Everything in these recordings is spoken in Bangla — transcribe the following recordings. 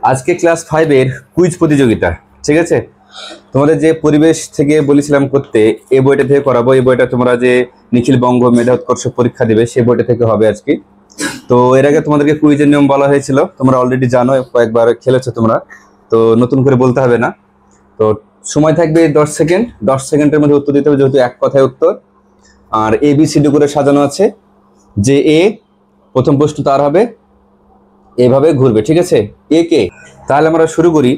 আজকে ক্লাস 5 এর কুইজ প্রতিযোগিতা, ঠিক আছে? তোমাদের যে পরিবেশ থেকে বলেছিলাম করতে, এই বইটা থেকে করাবো। এই বইটা তোমরা যে নিখিল বঙ্গ মেধা উৎকর্ষ পরীক্ষা দিবে সেই বইটা থেকে হবে আজকে। তো এর আগে তোমাদেরকে কুইজের নিয়ম বলা হয়েছিল, তোমরা অলরেডি জানো, কয়েকবার খেলেছো তোমরা, তো নতুন করে বলতে হবে না। তো সময় থাকবে 10 সেকেন্ড। 10 সেকেন্ডের মধ্যে উত্তর দিতে হবে, যেহেতু এক কথায় উত্তর। আর ABCD করে সাজানো আছে, যে এ প্রথম প্রশ্ন তার হবে, এভাবে ঘুরবে, ঠিক আছে? এ কে? তাহলে আমরা শুরু করি।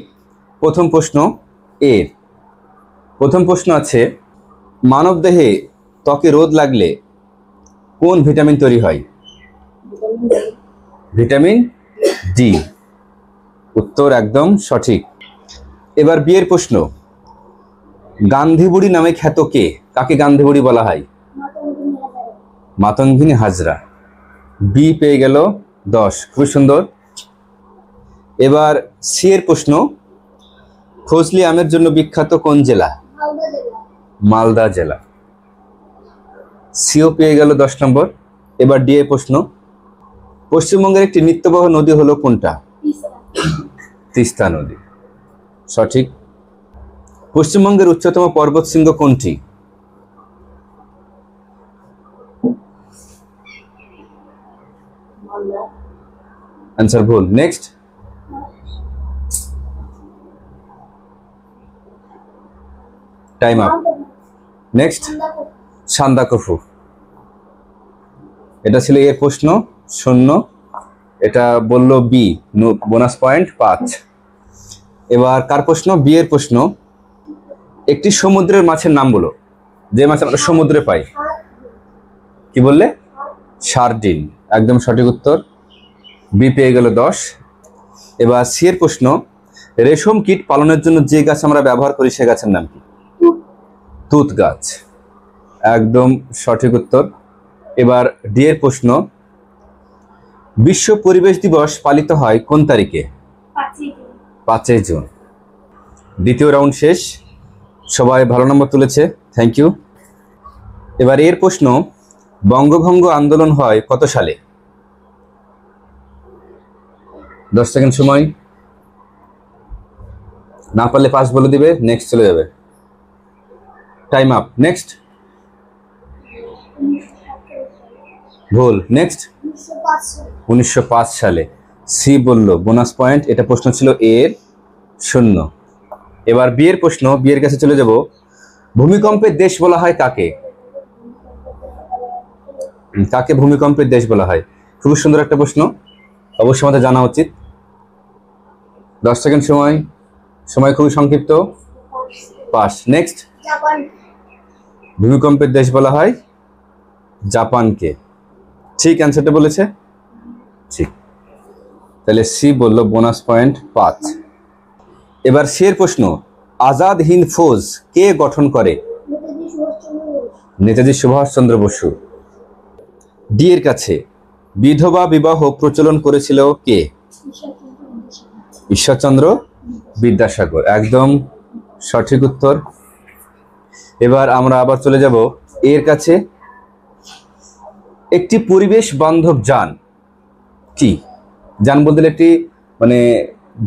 প্রথম প্রশ্ন এর প্রথম প্রশ্ন আছে, মানবদেহে ত্বকে রোদ লাগলে কোন ভিটামিন তৈরি হয়? Vitamin D. উত্তর একদম সঠিক। এবার বিয়ের প্রশ্ন, গান্ধী বুড়ি নামে খ্যাত কে? কাকে গান্ধী বুড়ি বলা হয়? মাতঙ্গিনী হাজরা। বি পেয়ে গেল 10, খুব সুন্দর। এবার সি এর প্রশ্ন, ফজলি আমের জন্য বিখ্যাত কোন জেলা? মালদা জেলা। সিও পেয়ে গেল 10 নম্বর। এবার ডি এর প্রশ্ন, পশ্চিমবঙ্গের একটি নিত্যবহ নদী হলো কোনটা? তিস্তা নদী, সঠিক। পশ্চিমবঙ্গের উচ্চতম পর্বত শৃঙ্গ কোনটি? আনসার ভুল। Next. Time up. Next, Sandakphu. এটা ছিল এর প্রশ্ন, 0। এটা বললো বি, বোনাস পয়েন্ট 5। এবার কার প্রশ্ন? বি এর প্রশ্ন, একটি সমুদ্রের মাছের নাম বলো, যে মাছ আমরা সমুদ্রে পাই। কি বললে? সার্ডিন, একদম সঠিক উত্তর। বি পেয়ে গেল 10। এবার সি এর প্রশ্ন, রেশম কীট পালনের জন্য যে গাছ আমরা ব্যবহার করি সে গাছের নাম কি? তুত গাছ, একদম সঠিক উত্তর। এবার ডি এর প্রশ্ন, বিশ্ব পরিবেশ দিবস পালিত হয় কোন তারিখে? 5 জুন। দ্বিতীয় রাউন্ড শেষ, সবাই ভালো নম্বর তুলেছে, থ্যাংক ইউ। এবার এর প্রশ্ন, বঙ্গভঙ্গ আন্দোলন হয় কত সালে? 10 সেকেন্ড সময়। না পারলে 5 বলে দিবে, নেক্সট চলে যাবে। Time up. নেক্সট। ভুল। নেক্সট। 1905 সালে। সি বললো, বোনাস পয়েন্ট। এটা প্রশ্ন ছিল এর 0। এবার বি এর প্রশ্ন, বি এর কাছে চলে যাব। ভূমিকম্পের দেশ বলা হয় কাকে? কাকে ভূমিকম্পের দেশ বলা হয়? খুব সুন্দর একটা প্রশ্ন, অবশ্যই আমাদের জানা উচিত। 10 সেকেন্ড সময়, সময় খুবই সংক্ষিপ্ত। পাস। নেক্সট। ভূমিকম্পের দেশ বলা হয় জাপানকে। ঠিক অ্যান্সারটা বলেছে, ঠিক। তাহলে সি বললো, বোনাস পয়েন্ট 5। এবার সি এর প্রশ্ন, আজাদ হিন্দ ফৌজ কে গঠন করে? নেতাজি সুভাষচন্দ্র বসু। ডি এর কাছে, বিধবা বিবাহ প্রচলন করেছিল কে? ঈশ্বরচন্দ্র বিদ্যাসাগর, একদম সঠিক উত্তর। এবার আমরা আবার চলে যাব এর কাছে, একটি পরিবেশ বান্ধব যান কি? যান বলতে একটি মানে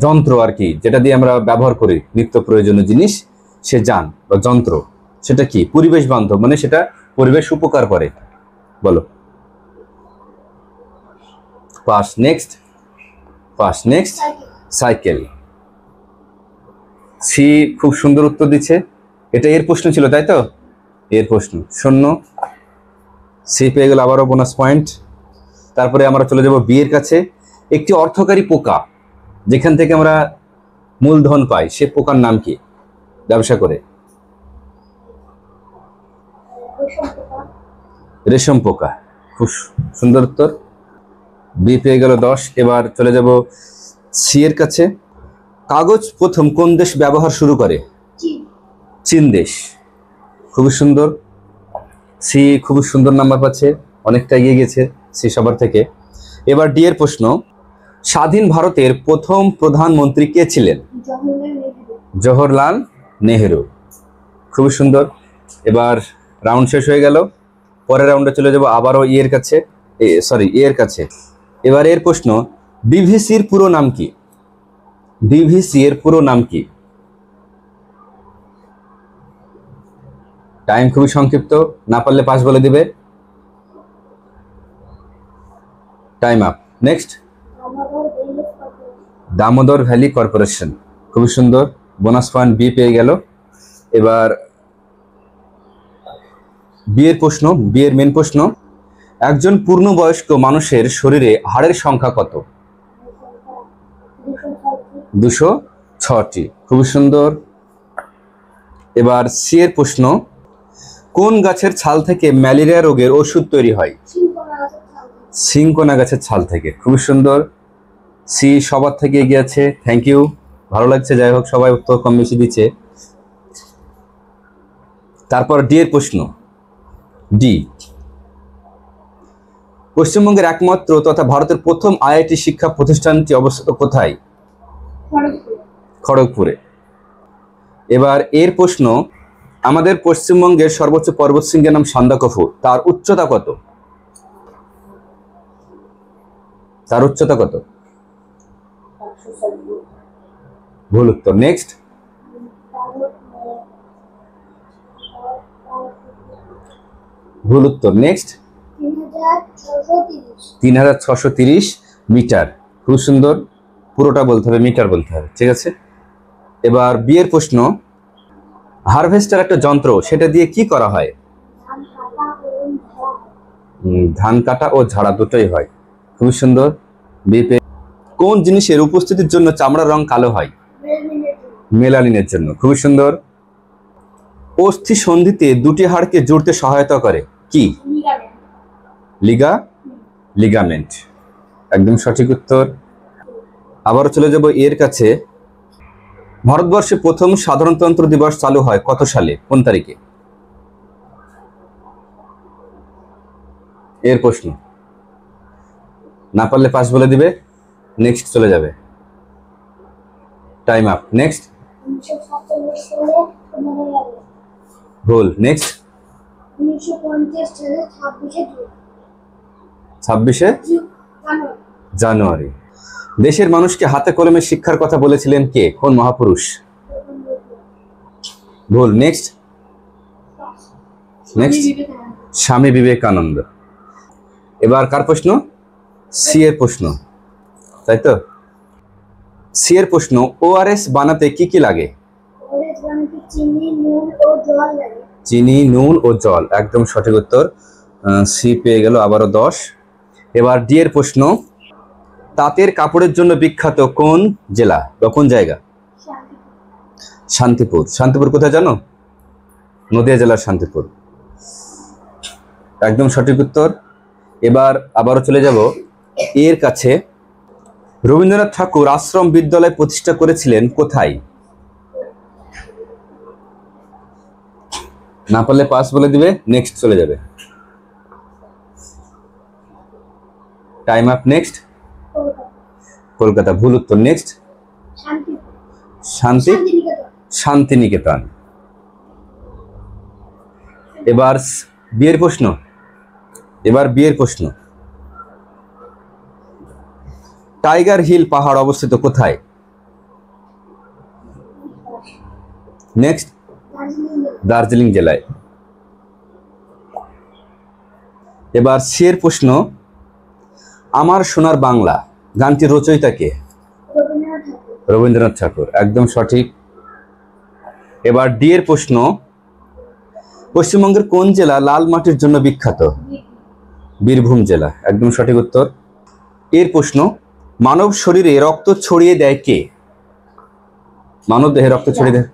যন্ত্র আর কি, যেটা দিয়ে আমরা ব্যবহার করি নিত্য প্রয়োজনীয় জিনিস, সে যান বা যন্ত্র, সেটা কি? পরিবেশ বান্ধব মানে সেটা পরিবেশ উপকার করে, বলো। Pass. Next. Pass. Next. Cycle. C খুব সুন্দর উত্তর দিচ্ছে। এটা এর প্রশ্ন ছিল, তাই তো? এর প্রশ্ন 0। সি পেয়ে গেল আবারও বোনাস পয়েন্ট। তারপরে আমরা চলে যাব বি এর কাছে, একটি অর্থকারী পোকা যেখান থেকে আমরা মূলধন পাই, সে পোকার নাম কি ব্যবসা করে? রেশম পোকা, খুব সুন্দর উত্তর। বি পেয়ে গেল 10। এবার চলে যাব সি এর কাছে, কাগজ প্রথম কোন দেশ ব্যবহার শুরু করে? চীন দেশ। খুবই সুন্দর। সি খুবই সুন্দর নাম্বার পাচ্ছে, অনেকটা এগিয়ে গেছে সি সবার থেকে। এবার ডি এর প্রশ্ন, স্বাধীন ভারতের প্রথম প্রধানমন্ত্রী কে ছিলেন? জওহরলাল নেহেরু। খুবই সুন্দর। এবার রাউন্ড শেষ হয়ে গেল। পরের রাউন্ডে চলে যাব আবারও ই এর কাছে, সরি এ এর কাছে। এবার এর প্রশ্ন, বিবিসির পুরো নাম কি? ডিভিসি এর পুরো নাম কি? টাইম খুবই সংক্ষিপ্ত, না পারলে পাস বলে দিবে। Time up. Next, Damodar valley corporation, খুবই সুন্দর, বোনাস পয়েন্ট বি পেয়ে গেল। এবার বিয়ের প্রশ্ন, বিয়ের মেন প্রশ্ন, একজন পূর্ণবয়স্ক মানুষের শরীরে হাড়ের সংখ্যা কত? 206টি, খুবই সুন্দর। এবার সি এর প্রশ্ন, কোন গাছের ছাল থেকে ম্যালেরিয়া রোগের ওষুধ তৈরি হয়? সিংকোনা গাছের ছাল থেকে, খুবই সুন্দর। সি সবার থেকে এগিয়ে আছে, থ্যাংক ইউ, ভালো লাগছে। যাই হোক, সবাই উত্তর কম বেশি দিচ্ছে। তারপর ডি এর প্রশ্ন, ডি, পশ্চিমবঙ্গের একমাত্র তথা ভারতের প্রথম আইআইটি শিক্ষা প্রতিষ্ঠানটি অবস্থিত কোথায়? খড়গপুরে। এবার এর প্রশ্ন, আমাদের পশ্চিমবঙ্গের সর্বোচ্চ পর্বতশৃঙ্গের নাম সান্দাকফু, তার উচ্চতা কত? তার উচ্চতা কত? ভুল উত্তর। নেক্সট, ভুল উত্তর। নেক্সট, 3630 মিটার, খুব সুন্দর, পুরোটা বলতে হবে, মিটার বলতে হবে, ঠিক আছে। এবার বিয়ের প্রশ্ন, হারভেস্টার একটা যন্ত্র, সেটা দিয়ে কি করা হয়? ধান কাটা ও ঝাড়া দুটোই হয়, খুবই সুন্দর। কোন জিনিসের উপস্থিতির জন্য চামড়ার রং কালো হয়? মেলানিনের জন্য, খুবই সুন্দর। অস্থি সন্ধিতে দুটি হাড়কে জুড়তে সহায়তা করে কি? লিগামেন্ট, একদম সঠিক উত্তর। আবারও চলে যাব এর কাছে, ভারতবর্ষে প্রথম সাধারণতন্ত্র দিবস চালু হয় কত সালে, কোন তারিখে? এর প্রশ্ন, না পারলে পাস বলে দিবে। নেক্সট চলে যাবে, টাইম আপ। নেক্সট, ভুল। নেক্সট, 26শে জানুয়ারি। দেশের মানুষকে হাতে কলমে শিক্ষার কথা বলেছিলেন কে, কোন মহাপুরুষ? ভুল। Next, next, Swami Vivekananda. এবার কার প্রশ্ন? সি এর প্রশ্ন, তাই তো। সি এর প্রশ্ন, ওআরএস বানাতে কি কি লাগে? চিনি, নুন ও জল, একদম সঠিক উত্তর। সি পেয়ে গেল আবারও 10। এবার ডি এর প্রশ্ন, তাঁতের কাপড়ের জন্য বিখ্যাত কোন জেলা বা কোন জায়গা? শান্তিপুর। শান্তিপুর কোথায় জানো? নদিয়া জেলার শান্তিপুর, একদম সঠিক উত্তর। এবার আবারও চলে যাব এর কাছে, রবীন্দ্রনাথ ঠাকুর আশ্রম বিদ্যালয় প্রতিষ্ঠা করেছিলেন কোথায়? না পারলে পাস বলে দিবে। নেক্সট চলে যাবে, টাইম আপ। নেক্সট, কলকাতা, ভুল উত্তর। নেক্সট, শান্তিনিকেতন। এবার বিয়ের প্রশ্ন, টাইগার হিল পাহাড় অবস্থিত কোথায়? নেক্সট, দার্জিলিং জেলায়। এবার সি এর প্রশ্ন, আমার সোনার বাংলা গানটির রচয়িতা কে? রবীন্দ্রনাথ ঠাকুর, একদম সঠিক। এবার ডি এর প্রশ্ন, পশ্চিমবঙ্গের কোন জেলা লাল মাটির জন্য বিখ্যাত? বীরভূম জেলা, একদম সঠিক উত্তর। এর প্রশ্ন, মানব শরীরে রক্ত ছড়িয়ে দেয় কে? মানব দেহে রক্ত ছড়িয়ে দেয়,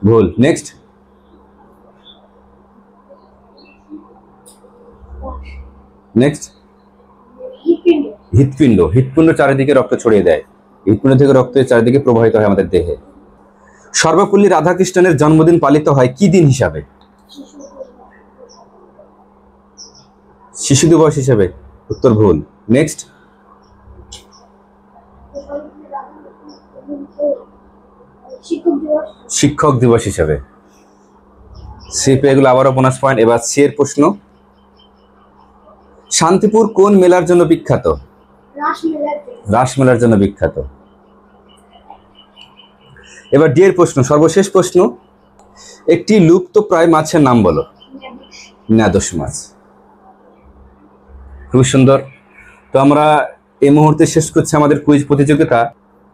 ভুল। নেক্সট, নেক্সট, হৃৎপিণ্ড। হৃৎপিণ্ড চারিদিকে রক্ত ছড়িয়ে দেয়, হৃৎপিণ্ড থেকে রক্ত চারিদিকে প্রবাহিত হয় আমাদের দেহে। সর্বপল্লী রাধাকৃষ্ণনের জন্মদিন পালিত হয় কি দিন হিসাবে? শিশু দিবস হিসেবে, উত্তর ভুল। নেক্সট, শিক্ষক দিবস হিসেবে। সি পেয়ে গেল আবারও বোনাস পয়েন্ট। এবার সি এর প্রশ্ন, শান্তিপুর কোন মেলার জন্য বিখ্যাত? রাসমেলার জন্য বিখ্যাত। এবার ডি এর প্রশ্ন, সর্বশেষ প্রশ্ন, একটি লুপ্ত প্রায় মাছের নাম বলো। ন্যাদোস মাছ। খুবই সুন্দর। তো আমরা এই মুহূর্তে শেষ করছি আমাদের কুইজ প্রতিযোগিতা।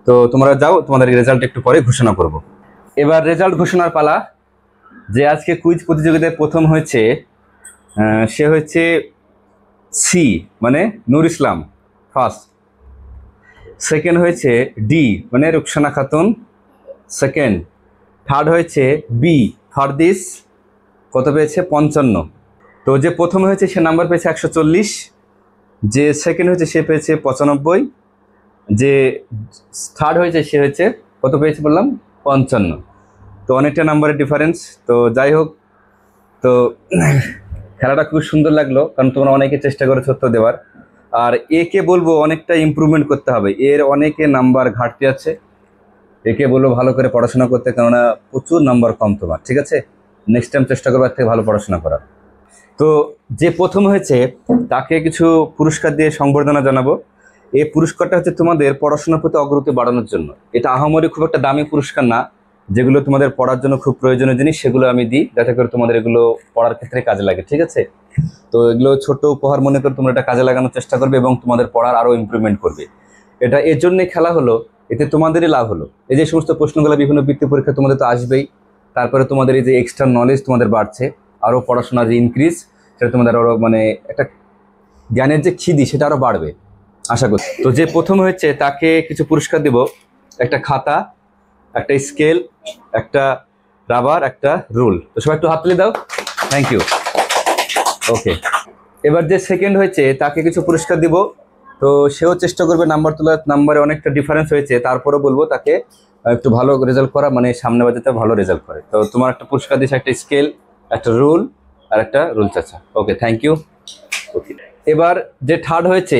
তো তোমরা যাও, তোমাদের রেজাল্ট একটু পরে ঘোষণা করব। এবার রেজাল্ট ঘোষণার পালা। যে আজকে কুইজ প্রতিযোগিতায় প্রথম হয়েছে সে হচ্ছে সি, মানে নূর ইসলাম, ফার্স্ট। সেকেন্ড হয়েছে ডি, মানে রুকসানা খাতুন, সেকেন্ড। থার্ড হয়েছে বি, ফারদিস, কত পেয়েছে? 55। তো যে প্রথম হয়েছে সে নাম্বার পেয়েছে 140, যে সেকেন্ড হয়েছে সে পেয়েছে 95, যে থার্ড হয়েছে সে হয়েছে কত পেয়েছে বললাম? 55। তো অনেকটা নাম্বারের ডিফারেন্স। তো যাই হোক, তো খেলাটা খুব সুন্দর লাগলো, কারণ তোমরা অনেকে চেষ্টা করেছো উত্তর দেওয়ার। আর একে বলবো অনেকটা ইমপ্রুভমেন্ট করতে হবে, এর অনেকে নাম্বার ঘাটতি আছে। একে বলবো ভালো করে পড়াশোনা করতে, কেননা প্রচুর নাম্বার কম তোমার, ঠিক আছে? নেক্সট টাইম চেষ্টা করবো এর থেকে ভালো পড়াশোনা করার। তো যে প্রথম হয়েছে তাকে কিছু পুরস্কার দিয়ে সংবর্ধনা জানাবো। এই পুরস্কারটা হচ্ছে তোমাদের পড়াশোনার প্রতি অগ্রগতি বাড়ানোর জন্য। এটা আহামরি খুব একটা দামি পুরস্কার না, যেগুলো তোমাদের পড়ার জন্য খুব প্রয়োজনীয় জিনিস সেগুলো আমি দিই, যাতে করে তোমাদের এগুলো পড়ার ক্ষেত্রে কাজে লাগে, ঠিক আছে? তো এগুলো ছোট উপহার মনে করে তোমরা এটা কাজে লাগানোর চেষ্টা করবে এবং তোমাদের পড়ার আরও ইমপ্রুভমেন্ট করবে। এটা এর জন্যই খেলা হলো, এতে তোমাদেরই লাভ হলো। এই যে সমস্ত প্রশ্নগুলো বিভিন্ন বৃত্তি পরীক্ষা তোমাদের তো আসবেই, তারপরে তোমাদের এই যে এক্সট্রা নলেজ তোমাদের বাড়ছে, আরও পড়াশোনার যে ইনক্রিজ সেটা তোমাদের আরও মানে একটা জ্ঞানের যে খিদি সেটা আরও বাড়বে আশা করি। তো যে প্রথম হয়েছে তাকে কিছু পুরস্কার দেব, একটা খাতা, একটা স্কেল, একটা রাবার, একটা রুল। তো সবাই একটু হাত তুলে দাও, থ্যাংক ইউ। ওকে, এবার যে সেকেন্ড হয়েছে তাকে কিছু পুরস্কার দিব। তো সেও চেষ্টা করবে নাম্বার তোলার, নাম্বারে অনেকটা ডিফারেন্স হয়েছে, তারপরেও বলবো তাকে একটু ভালো রেজাল্ট করা, মানে সামনে বাজাতে ভালো রেজাল্ট করে। তো তোমার একটা পুরস্কার দিয়েছে, একটা স্কেল, একটা রুল আর একটা রুল চাচা। ওকে, থ্যাংক ইউ। ওকে, এবার যে থার্ড হয়েছে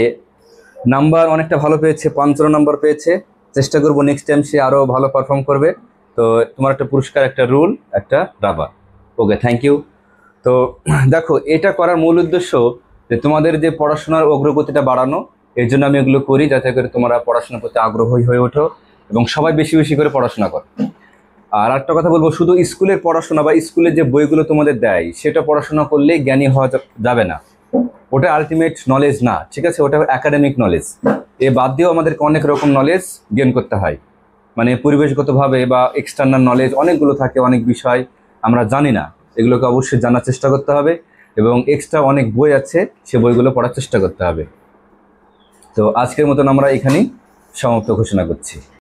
নাম্বার অনেকটা ভালো পেয়েছে, 55 নাম্বার পেয়েছে। চেষ্টা করবো নেক্সট টাইম সে আরও ভালো পারফর্ম করবে। তো তোমার একটা পুরস্কার, একটা রুল, একটা রাবার। Okay, thank you. তো দেখো, এটা করার মূল উদ্দেশ্য যে তোমাদের যে পড়াশোনার অগ্রগতিটা বাড়ানো, এর জন্য আমি এগুলো করি, যাতে করে তোমরা পড়াশোনার প্রতি আগ্রহী হয়ে ওঠো এবং সবাই বেশি বেশি করে পড়াশোনা করো। আর একটা কথা বলবো, শুধু স্কুলের পড়াশোনা বা স্কুলের যে বইগুলো তোমাদের দেয় সেটা পড়াশোনা করলে জ্ঞানী হওয়া যাবে না, ওটা আলটিমেট নলেজ না, ঠিক আছে? ওটা একাডেমিক নলেজ। এ বাদ দিয়েও আমাদেরকে অনেক রকম নলেজ গেইন করতে হয়, মানে পরিবেশগতভাবে বা এক্সটার্নাল নলেজ অনেকগুলো থাকে, অনেক বিষয় আমরা জানি না, এগুলোকে অবশ্যই জানার চেষ্টা করতে হবে এবং এক্সট্রা অনেক বই আছে, সে বইগুলো পড়ার চেষ্টা করতে হবে। তো আজকের মতন আমরা এখানেই সমাপ্ত ঘোষণা করছি।